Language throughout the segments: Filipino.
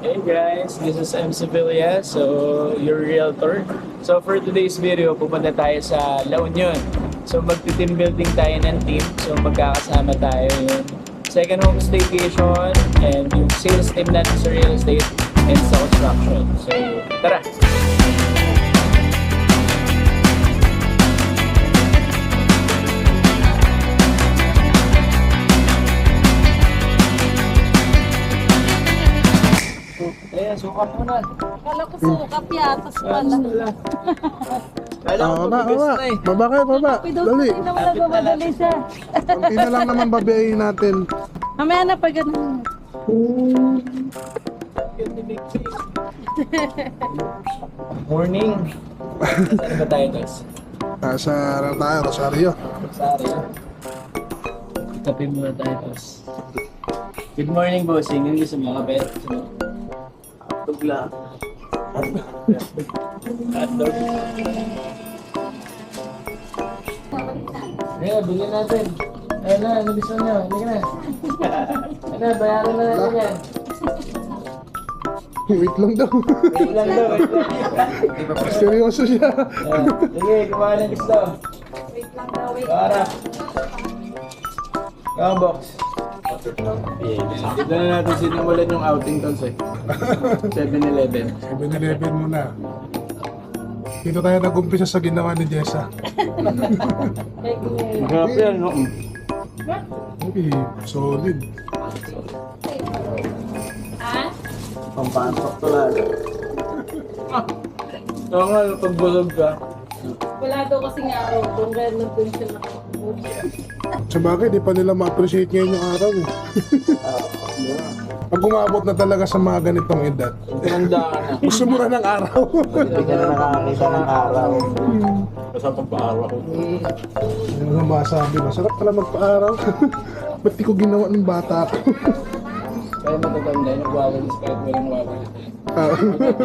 Hey guys, this is MC Villa, so your realtor. So for today's video, pupunta tayo sa La Union. So magti-team building tayo ng team. So magkakasama tayo yung second home staycation and yung sales team natin sa real estate and sa construction. So tara! Ayan, sukat mo na. Kala ko sukap yatas pala. Kala ko mabilis na eh. Baba kayo, baba. Dali. Hindi naman nagmamadali siya. Kunti na lang naman babayain natin. Mamaya na pa ganun. Morning. Saan ba tayo guys? Nasa tayo, Rosario. Sorry. Kape muna tayo guys. Good morning bossing. Yung gusto mo kape? Tugla. Hotdog. Ayan, bilhin natin. Ayan na, ano gusto nyo? Hindi na. Ano, bayaran na natin yan. Wait lang daw. Wait lang daw, wait lang. Seryoso siya. Ayan, sige, kumain ng gusto. Wait lang daw, wait. Para. Yung box. Dito na natin sinimulan yung outing tons eh. 7-Eleven. 7-Eleven muna. Dito tayo nag-umpisa sa ginawa ni Jessa. Masarap yan, no? Okay, solid. Pampasok talaga. Oo nga, pag bulog ka. Wala daw kasing araw. Kung red na dun siya Sa bagay, di pa nila ma-appreciate ngayon yung araw eh. Pag umabot na talaga sa mga ganitong edad, Ganda ka na. gusto mo na ng araw. Hindi ka na nakakita ng araw. Basta pagpa-araw ko. Ano nga masabi, masarap pala magpa-araw. Ba't di ko ginawa ng bata ako? Kaya matatanda, nagwawalis kahit walang wawalis. Ah,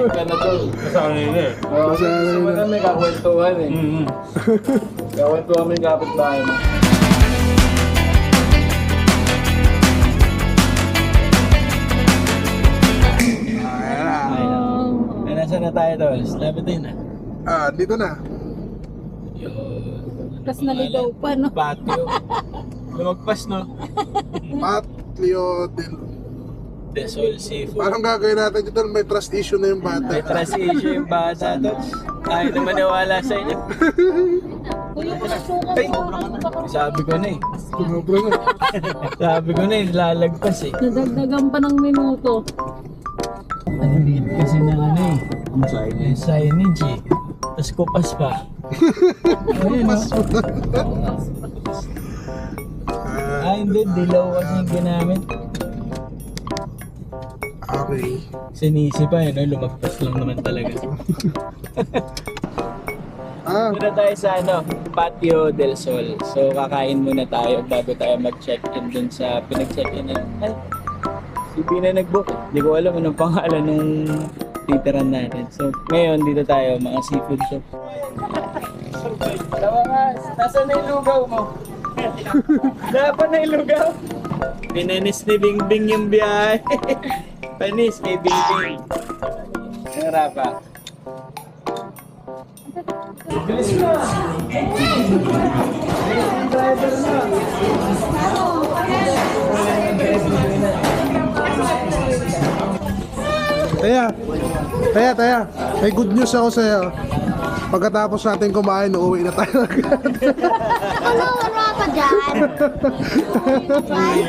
Ka na to. Masanay na eh. Oo, Masanay gusto mo na. na may kakwentuhan eh. Kakwentuhan mo yung kapitbahay mo. Ay, nasa na tayo to? Lapit din ah. dito na. Tapos naligaw pa, no? Patio. Lumagpas no? Patlio del... Desol Seafood. Parang gagawin natin dito, may trust issue na yung May bata. trust issue yung bata to. Ayaw na maniwala sa inyo. Kuya ko na sukap. Sabi ko na eh. Sobrang na. Sabi ko na eh, lalagpas eh. Nadagdagan pa ng minuto. Maliliit kasi ng ano eh. Ang signage eh. Tapos kupas pa. Ayun no? Hindi. Dilaw kasi yung ginamit. Okay. Sinisi pa eh, no? Lumagpas lang naman talaga. Muna tayo sa ano, Patio del Sol. So kakain muna tayo bago tayo mag-check-in dun sa pinag-check-in na. Ay, si Pina nag-book. Hindi ko alam anong pangalan nung titiran natin. So ngayon dito tayo, mga seafood shop. Tawa nga, nasa na yung lugaw mo? Dapat na yung lugaw? Pinanis ni Bingbing yung biyahe. Panis kay Bingbing. Nangarap pa. Bilis mo! Driver na! Taya, may good news ako sa'yo. Pagkatapos natin kumain, uuwi na tayo agad. Ano ka dyan?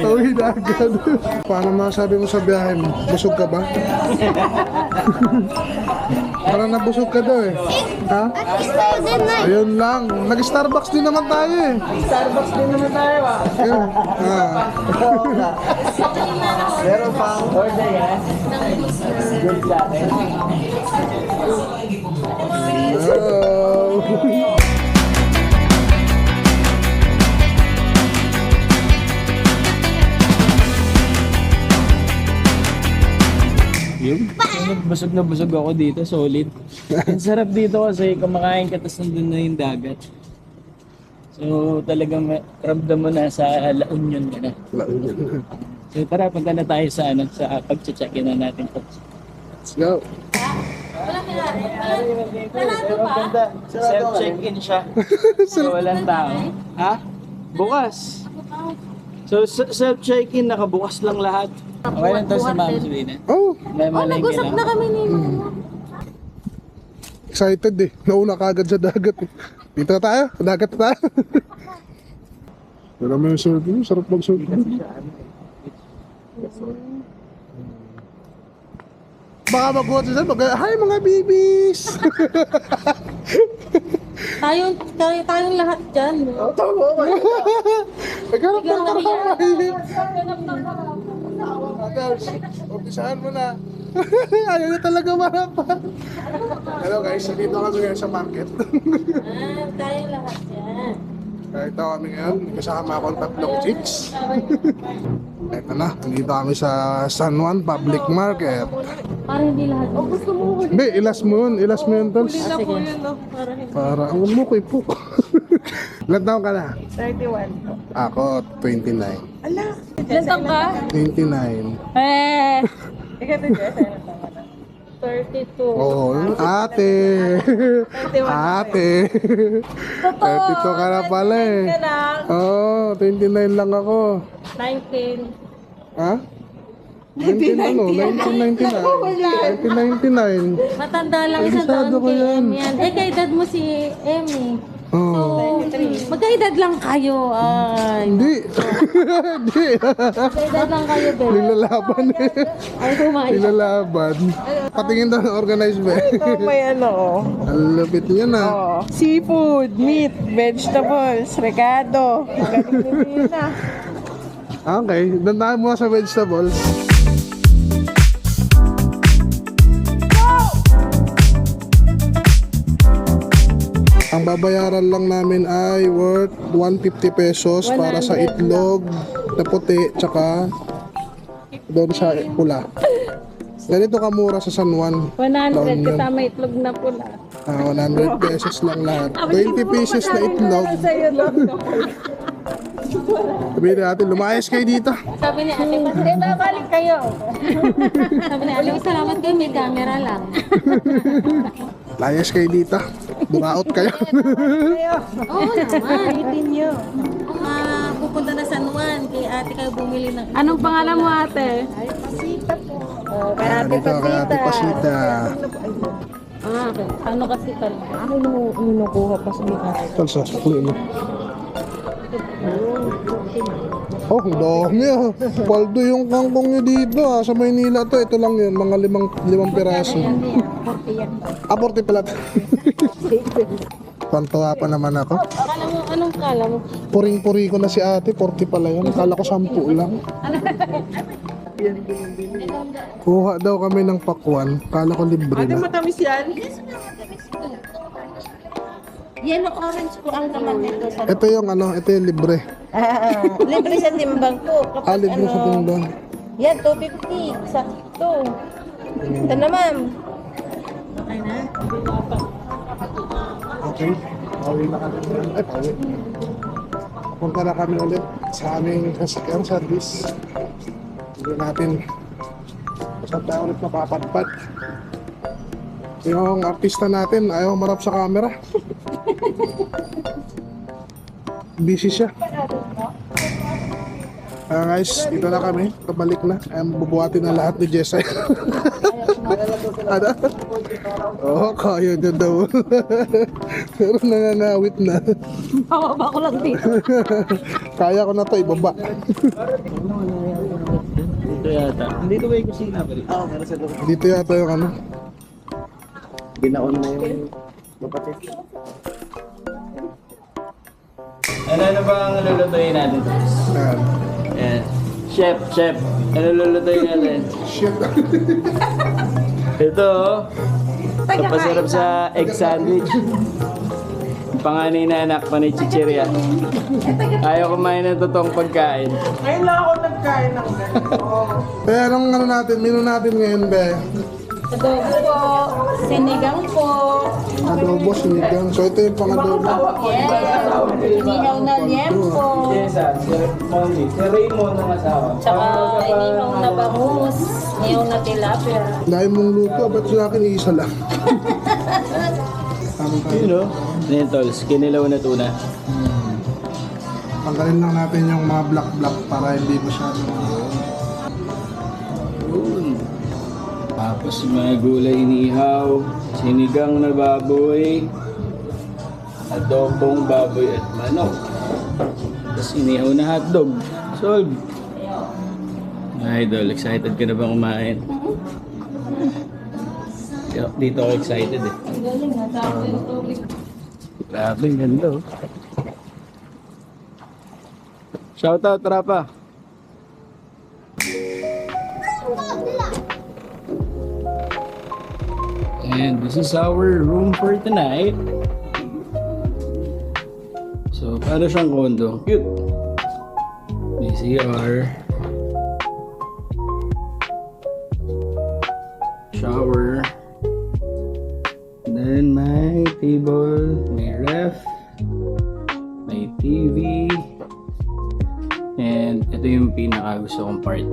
Uuwi na agad. Paano masabi mo sa biyahe mo? Busog ka ba? Parang nabusog ka daw eh. Ha? At least tayo din na. Ayun lang. Nag-Starbucks din naman tayo eh. Starbucks din naman tayo ah! Ayun. Meron pang order yan. Good sa atin. Oh. Yun. Busog na busog ako dito, solid. Ang sarap dito kasi kumakain ka tapos nandun na yung dagat. So talagang ramdam mo na sa La Union ka na. La Union. So tara, punta na tayo sa ano, sa pag-check-in na natin po. Let's go. Wala kilala. Sarado pa? Ganda. Self-check-in siya. So, walang tao. Ha? Bukas. So, self-check-in, nakabukas lang lahat. Okay lang to si Ma'am Selena. Oh, May malengke Nag-usap na lang. kami ni Mama. excited eh. Nauna kagad sa dagat eh. Dito na tayo. Dagat na tayo. Pero may surf mo. Sarap mag-surf mo. Baka mag-watch dyan. Hi mga babies! Tayong lahat dyan. Oh, tama ba? Naghanap na tayo. Adams, umpisahan mo na. Ayaw na talaga marapan. Hello guys, dito kami ngayon sa market. Tayong lahat dyan. Ito kami ngayon, kasama akong tatlong chicks. Ito na, dito kami sa San Juan Public Market. Parang hindi lahat. Oh, gusto mo. Hindi, ilas mo yun, tol. Sige. No? Para, ang mo ko po. Ilan taon ka na? 31. Ako, 29. Ilan taon ka? 29. Eh! Ikaw din, 32. Oo, ate. Ate. 32 ka na pala eh. Ka lang. Oo, 29 lang ako. 19. Ha? 1999. Matanda lang isang Kabisado taon ko kay yan. Em yan. Eh, kaedad mo si Emmy. Oo. Magkaedad lang kayo. Ay, Hindi. Hindi. magkaedad lang kayo, Bel. Nilalaban eh. Ay, kumain. Nilalaban. Patingin daw ng organized ba? Ito may ano, Ang lupit niya na. seafood, meat, vegetables, recado. Galing na. Okay, dandahan mo sa vegetables. Ang babayaran lang namin ay worth 150 pesos para sa itlog na puti tsaka doon sa pula. Ganito kamura sa San Juan. 100 kasama itlog na pula. 100 pesos lang lahat. 20 pieces na itlog. Sa'yo lang. Sabihin natin, lumayas kayo dito. Sabi ni Ate Paz, eh, babalik kayo. Sabi ni Ate, salamat kayo, may camera lang. Layas kayo dito. Buraot kayo. Oo naman. Itin nyo. Pupunta na San Juan, kay ate kayo bumili ng... Anong pangalan mo, ate? Oh, kay ate Dito kay Ate Pasita. Okay. Ano kasi pala? Ano minukuha pa sa mga? Talsa, sukli mo. Oh, ang dami ah. Paldo yung kangkong nyo dito ah. Sa Maynila to, ito lang yun. Mga limang piraso. 40 pala. Pantawa pa naman ako. Kala mo, anong kala mo? Puring-puri ko na si ate, 40 pala yun. Kala ko 10 lang. Kuha daw kami ng pakwan. Kala ko libre Ate, na. matamis yan? Yan ang orange ko ang naman nito sa... Ito yung ano, ito yung libre. Libre sa timbang ko. Kapag Libre sa timbang. Yan, 250. Sakto. Ito na, ma'am. Okay na? Okay. Pauwi na kami. Ay, pauwi. Punta na kami ulit sa aming sasakyan service. Hindi natin basta tayo ulit mapapadpad. Yung artista natin ayaw marap sa camera. Busy siya. Guys, dito na kami. Pabalik na. Bubuhatin na lahat ni Jessa. Ano? Oo, kaya niya daw. Pero nangangawit na. Pababa ko lang dito. Kaya ko na to, ibaba. Dito yata. Dito ba yung kusina pa rin? Oo, meron sa loob. Dito yata yung ano. Ginaon na yung kapatid. Ano ba ang lulutuin natin? Ayan. Ayan. Chef. Ano lulutuin natin? Shit. Ito, napasarap sa egg sandwich. Panganay na anak pa ni Chicheria. Ayaw kumain ng totoong pagkain. Ngayon lang ako nagkain ng Kaya anong ano natin, menu natin ngayon, be? Adobo po, sinigang po. Adobo, sinigang. So ito yung pang-adobo. Yes. Inihaw na liempo. Yes, si Mommy. Si Raymond ng asawa. Tsaka inihaw na bangus. Inihaw na tilapia. Dahil mong luto, ba't sa akin isa lang? Yun o. Nentols, kinilaw na tuna. Tanggalin lang natin yung mga black para hindi masyado. Yun. Tapos yung mga gulay inihaw, sinigang na baboy, adobong baboy at manok. Tapos inihaw na hotdog. Solve! Idol, excited ka na ba kumain? Dito ako excited eh. Grabe, ganda oh. Shoutout, Rapa! And this is our room for tonight. So, para siyang condo. Cute! May CR. Shower. Then may table, may ref, may TV. And ito yung pinaka gusto kong part.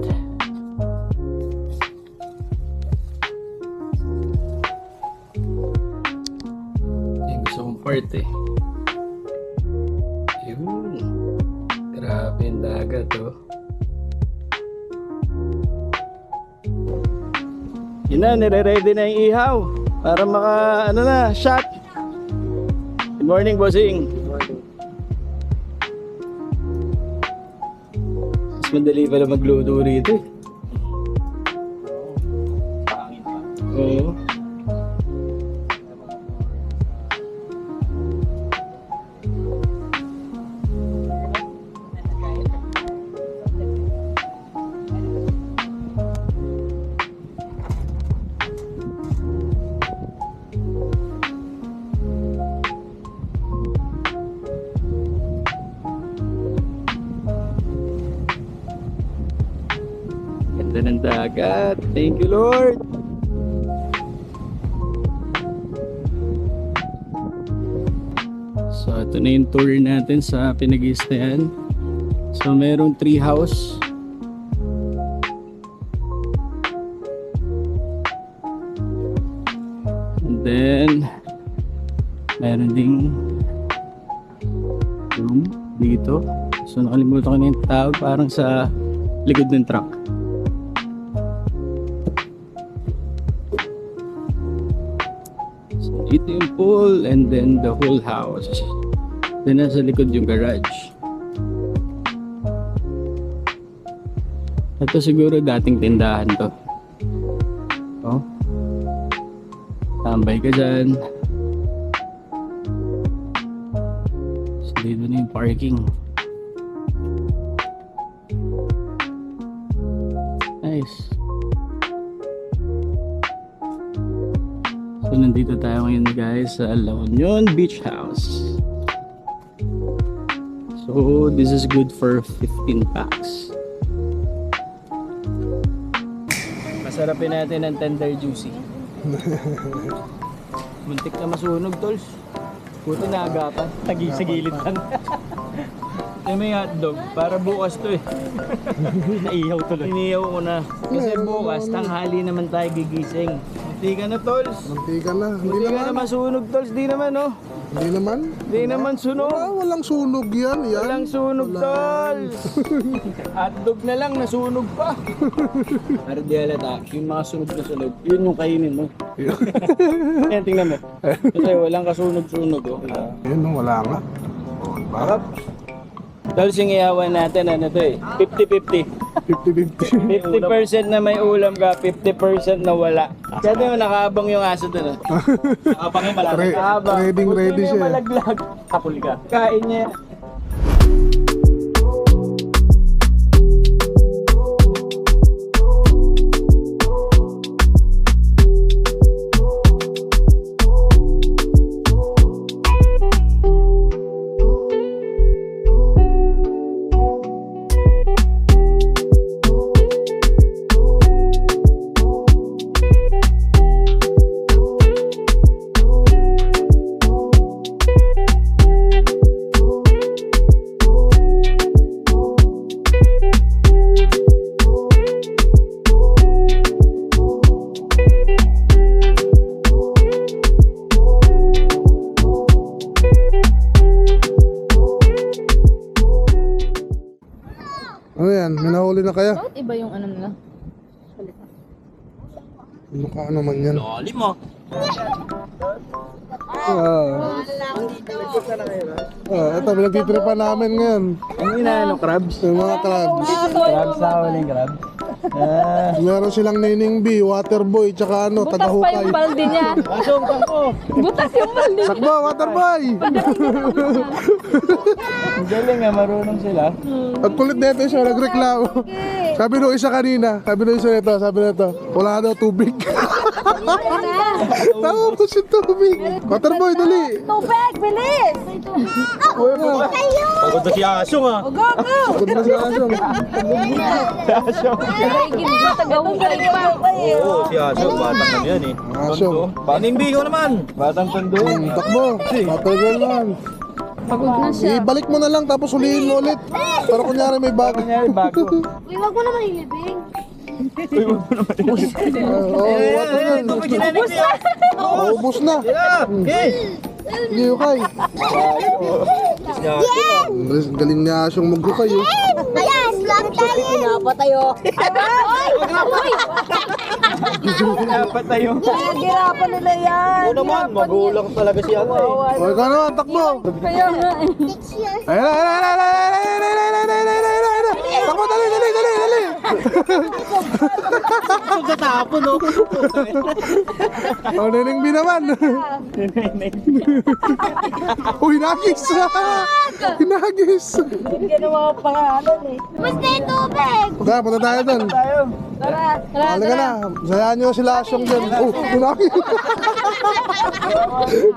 Yung gusto kong part eh. Yun. Grabe yung dagat oh. Yun na, nire-ready na yung ihaw. Para maka, ano na, shot. Good morning, bossing. Mas madali pala magluto rito eh. Oo. Ganda ng dagat. Thank you, Lord. So, ito na yung tour natin sa pinag-i-stayan. So, merong tree house. And then, meron ding room dito. So, nakalimutan ko na yung tawag. Parang sa likod ng truck. Ito yung pool and then the whole house. Then nasa likod yung garage. Ito siguro dating tindahan to. Oh. Tambay ka dyan. So dito na yung parking. Nice. So nandito tayo ngayon guys sa La Union Beach House. So this is good for 15 packs. Masarapin natin ang tender juicy. Muntik na masunog, tols. Buti na agapan. Tagi-sigilid lang. May hotdog. Para bukas to eh. Naihaw tuloy. Inihaw ko na. Kasi bukas, tanghali naman tayo gigising. Hindi ka na, tols. Mantika na. Hindi ka na masunog, tols. Di naman, oh. Hindi naman. Di naman sunog. Walang sunog yan. Walang sunog, tols. Hotdog na lang, nasunog pa. Para di halata, yung mga sunog na sunog, yun yung kainin mo. Yan, tingnan mo. Kasi walang kasunog-sunog, oh. Ayun, no, wala nga. Oh, Harap. Tols, yung ihawan natin, ano to eh, 50-50. 50-50. 50% na may ulam ka, 50% na wala. Kasi mo nakaabang yung aso doon. Nakaabang yung malaki. Nakaabang. Ready Gusto niya siya. malaglag. Kapul ka. Kain niya. kaya? Bakit iba yung ano nila? Mukha naman yan. Lalim mo. Ito, pinagtitripan namin ngayon. Ang inaano, crabs? Yung mga crabs. Crabs na huling crabs. Meron silang Nining B, Waterboy, tsaka ano, Butas pa taga-hukay. yung balde niya. Asong, takbo! Butas yung balde. Sakbo, Waterboy! Ang galing nga, marunong sila. Ang kulit nito siya, nagreklamo. Sabi nung isa kanina, sabi nung isa nito, wala daw tubig. Tapos yung tubig. Waterboy, dali! Tubig, bilis! Pagod na si Asong ah. Pagod na si Asong. Nagaigin ka, taga-hukay pa. Oo, si Asong. Batang kami yan eh. Asong. Paningbi ko naman. Batang tondo. Takbo, matagal lang. Pagod na siya. Ibalik mo na lang tapos huliin mo ulit. Para kunyari may bago. Kanyari, bago. Uy, wag mo naman ilibing. Ubus na. Hindi okay. Galing niya siyang maghukay. Ayan, vlog tayo. Pinapatayo. Dapat tayo. Nagirapan nila yan. Oo naman, magulang talaga si ano eh. O, ikaw naman, takbo. Kaya nga eh. Ayun. Takbo, dali. Tatapon no. O, Nining B naman. Uy, hinagis. Hinagis. Hindi na mga pangalan eh. Basta yung tubig. Tara, punta tayo doon. Tayo. Tara, tara, Halika na. Sayaan nyo sila Asyong dyan. Oh, hinagis.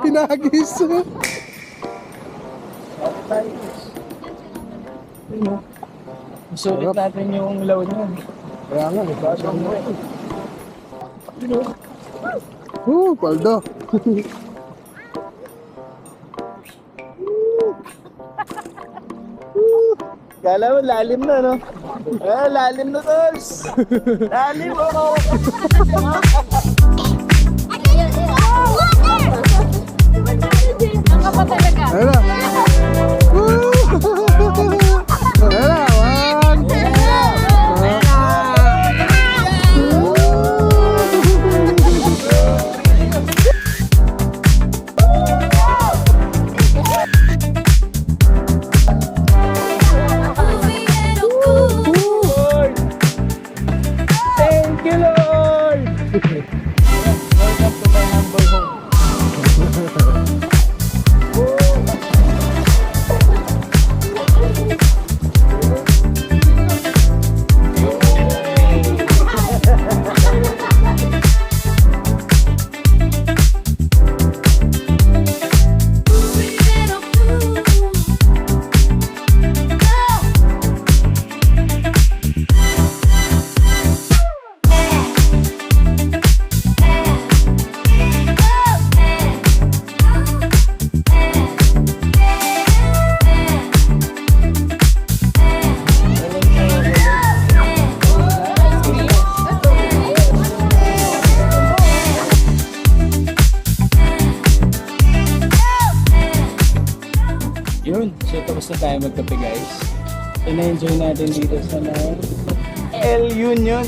Hinagis. Sulit natin yung law niyo. Kaya nga, Asyong mo. Paldo. Kala mo, lalim na, no? Lalim na, tol. Lalim, oh. Ang kapa talaga. Ayun na. Ayun na, one. Lord! Thank you, Lord! Welcome to my humble home. Yun, so tapos na tayo magkape guys. So na-enjoy natin dito sa El Union.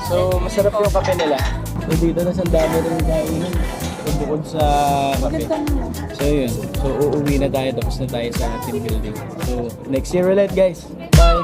So masarap yung kape nila. So dito na sa dami rin kainin. So bukod sa kape. So yun, so uuwi na tayo tapos na tayo sa team building. So next year ulit guys. Bye!